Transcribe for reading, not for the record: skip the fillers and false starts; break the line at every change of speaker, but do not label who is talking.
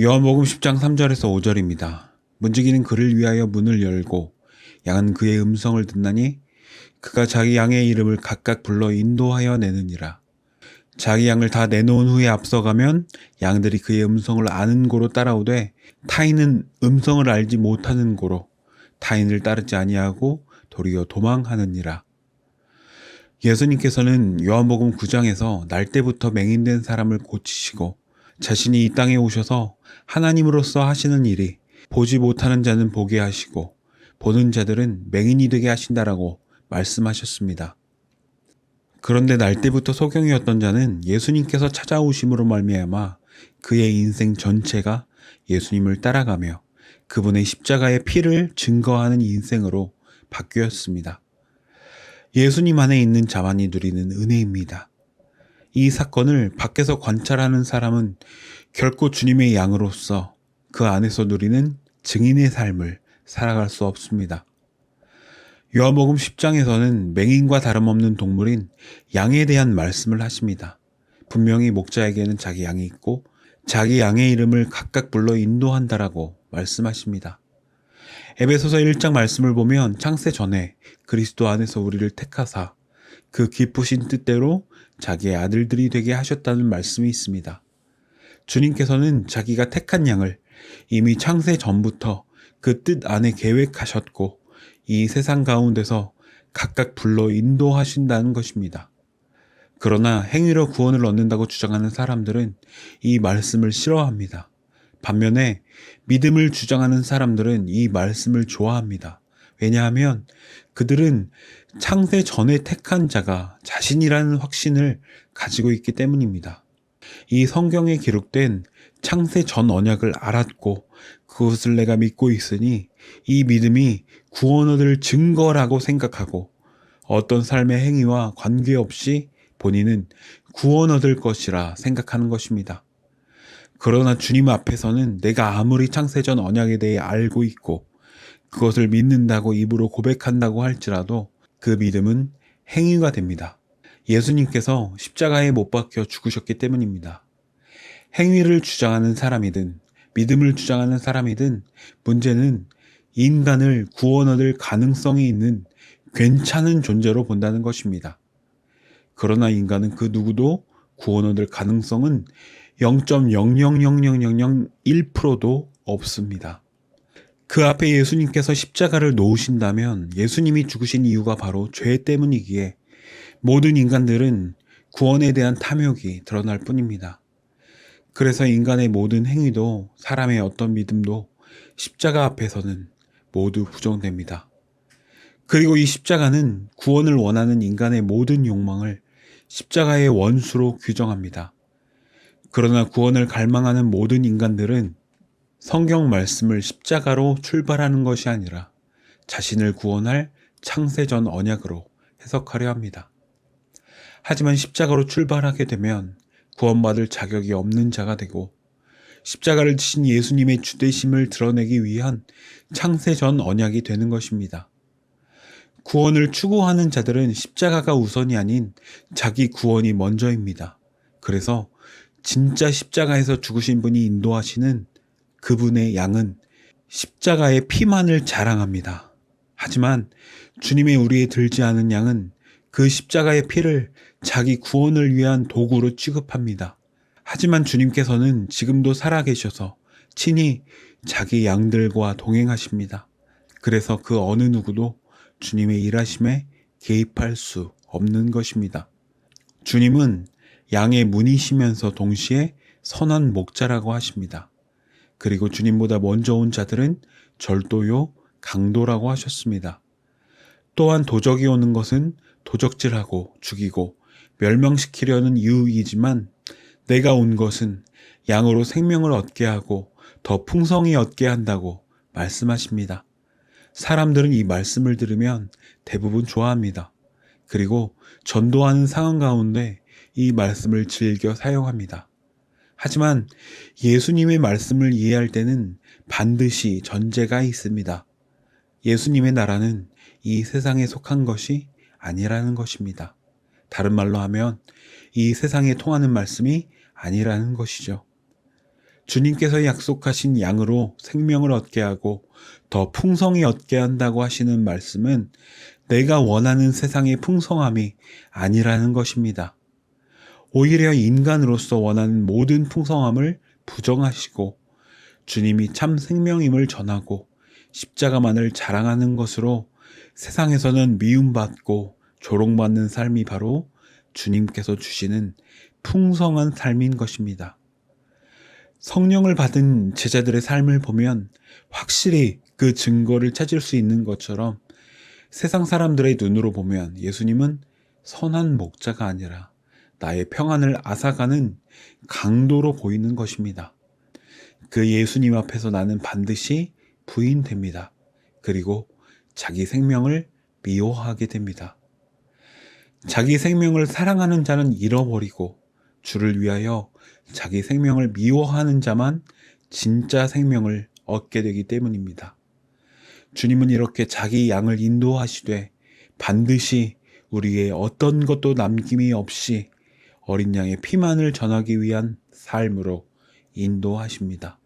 요한복음 10장 3절에서 5절입니다. 문지기는 그를 위하여 문을 열고 양은 그의 음성을 듣나니 그가 자기 양의 이름을 각각 불러 인도하여 내느니라. 자기 양을 다 내놓은 후에 앞서가면 양들이 그의 음성을 아는 고로 따라오되 타인은 음성을 알지 못하는 고로 타인을 따르지 아니하고 도리어 도망하느니라. 예수님께서는 요한복음 9장에서 날 때부터 맹인된 사람을 고치시고 자신이 이 땅에 오셔서 하나님으로서 하시는 일이 보지 못하는 자는 보게 하시고 보는 자들은 맹인이 되게 하신다라고 말씀하셨습니다. 그런데 날 때부터 소경이었던 자는 예수님께서 찾아오심으로 말미암아 그의 인생 전체가 예수님을 따라가며 그분의 십자가의 피를 증거하는 인생으로 바뀌었습니다. 예수님 안에 있는 자만이 누리는 은혜입니다. 이 사건을 밖에서 관찰하는 사람은 결코 주님의 양으로서 그 안에서 누리는 증인의 삶을 살아갈 수 없습니다. 요한복음 10장에서는 맹인과 다름없는 동물인 양에 대한 말씀을 하십니다. 분명히 목자에게는 자기 양이 있고 자기 양의 이름을 각각 불러 인도한다라고 말씀하십니다. 에베소서 1장 말씀을 보면 창세 전에 그리스도 안에서 우리를 택하사 그 기쁘신 뜻대로 자기의 아들들이 되게 하셨다는 말씀이 있습니다. 주님께서는 자기가 택한 양을 이미 창세 전부터 그 뜻 안에 계획하셨고 이 세상 가운데서 각각 불러 인도하신다는 것입니다. 그러나 행위로 구원을 얻는다고 주장하는 사람들은 이 말씀을 싫어합니다. 반면에 믿음을 주장하는 사람들은 이 말씀을 좋아합니다. 왜냐하면 그들은 창세 전에 택한 자가 자신이라는 확신을 가지고 있기 때문입니다. 이 성경에 기록된 창세 전 언약을 알았고 그것을 내가 믿고 있으니 이 믿음이 구원 얻을 증거라고 생각하고 어떤 삶의 행위와 관계없이 본인은 구원 얻을 것이라 생각하는 것입니다. 그러나 주님 앞에서는 내가 아무리 창세전 언약에 대해 알고 있고 그것을 믿는다고 입으로 고백한다고 할지라도 그 믿음은 행위가 됩니다. 예수님께서 십자가에 못 박혀 죽으셨기 때문입니다. 행위를 주장하는 사람이든 믿음을 주장하는 사람이든 문제는 인간을 구원 얻을 가능성이 있는 괜찮은 존재로 본다는 것입니다. 그러나 인간은 그 누구도 구원 얻을 가능성은 0.0000001%도 없습니다. 그 앞에 예수님께서 십자가를 놓으신다면 예수님이 죽으신 이유가 바로 죄 때문이기에 모든 인간들은 구원에 대한 탐욕이 드러날 뿐입니다. 그래서 인간의 모든 행위도 사람의 어떤 믿음도 십자가 앞에서는 모두 부정됩니다. 그리고 이 십자가는 구원을 원하는 인간의 모든 욕망을 십자가의 원수로 규정합니다. 그러나 구원을 갈망하는 모든 인간들은 성경 말씀을 십자가로 출발하는 것이 아니라 자신을 구원할 창세전 언약으로 해석하려 합니다. 하지만 십자가로 출발하게 되면 구원받을 자격이 없는 자가 되고 십자가를 지신 예수님의 주되심을 드러내기 위한 창세전 언약이 되는 것입니다. 구원을 추구하는 자들은 십자가가 우선이 아닌 자기 구원이 먼저입니다. 그래서 진짜 십자가에서 죽으신 분이 인도하시는 그분의 양은 십자가의 피만을 자랑합니다. 하지만 주님의 우리에 들지 않은 양은 그 십자가의 피를 자기 구원을 위한 도구로 취급합니다. 하지만 주님께서는 지금도 살아계셔서 친히 자기 양들과 동행하십니다. 그래서 그 어느 누구도 주님의 일하심에 개입할 수 없는 것입니다. 주님은 양의 문이시면서 동시에 선한 목자라고 하십니다. 그리고 주님보다 먼저 온 자들은 절도요, 강도라고 하셨습니다. 또한 도적이 오는 것은 도적질하고 죽이고 멸망시키려는 이유이지만 내가 온 것은 양으로 생명을 얻게 하고 더 풍성히 얻게 한다고 말씀하십니다. 사람들은 이 말씀을 들으면 대부분 좋아합니다. 그리고 전도하는 상황 가운데 이 말씀을 즐겨 사용합니다. 하지만 예수님의 말씀을 이해할 때는 반드시 전제가 있습니다. 예수님의 나라는 이 세상에 속한 것이 아니라는 것입니다. 다른 말로 하면 이 세상에 통하는 말씀이 아니라는 것이죠. 주님께서 약속하신 양으로 생명을 얻게 하고 더 풍성히 얻게 한다고 하시는 말씀은 내가 원하는 세상의 풍성함이 아니라는 것입니다. 오히려 인간으로서 원하는 모든 풍성함을 부정하시고 주님이 참 생명임을 전하고 십자가만을 자랑하는 것으로 세상에서는 미움받고 조롱받는 삶이 바로 주님께서 주시는 풍성한 삶인 것입니다. 성령을 받은 제자들의 삶을 보면 확실히 그 증거를 찾을 수 있는 것처럼 세상 사람들의 눈으로 보면 예수님은 선한 목자가 아니라 나의 평안을 앗아가는 강도로 보이는 것입니다. 그 예수님 앞에서 나는 반드시 부인됩니다. 그리고 자기 생명을 미워하게 됩니다. 자기 생명을 사랑하는 자는 잃어버리고 주를 위하여 자기 생명을 미워하는 자만 진짜 생명을 얻게 되기 때문입니다. 주님은 이렇게 자기 양을 인도하시되 반드시 우리의 어떤 것도 남김이 없이 어린 양의 피만을 전하기 위한 삶으로 인도하십니다.